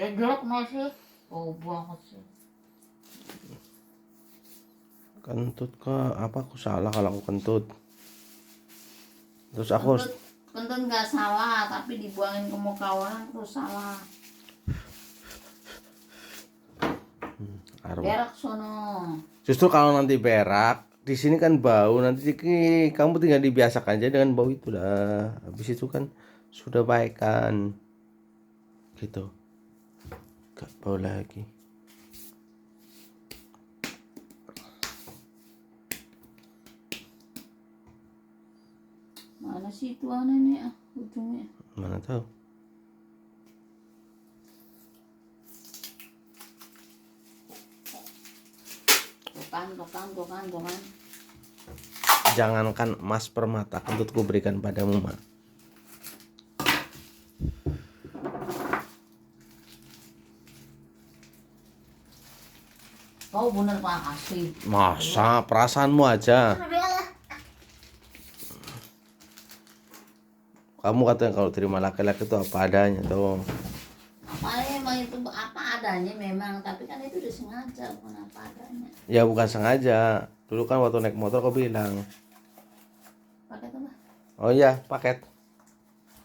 Jelek masih. Oh banget sih. Kentut kak, apa aku salah kalau aku kentut? Terus aku Kentut nggak salah, tapi dibuangin ke muka orang terus salah. arwah. Berak sono. Justru kalau nanti berak, di sini kan bau, nanti kamu tinggal dibiasakan aja dengan bau itu lah. Habis itu kan sudah baik kan, gitu. Gak bau lagi. Mana sih itu aneh nih ujungnya? Mana tahu. Tukan. Jangankan emas permata, kentutku berikan padamu, Ma. Kau bener Pak kasih. Masa perasaanmu aja. Kamu katanya kalau terima laki-laki itu apa adanya tuh. Apa emang itu apa adanya memang, tapi kan itu udah sengaja bukan apa adanya. Ya bukan sengaja. Dulu kan waktu naik motor kau bilang. Pakai apa? Oh iya, paket.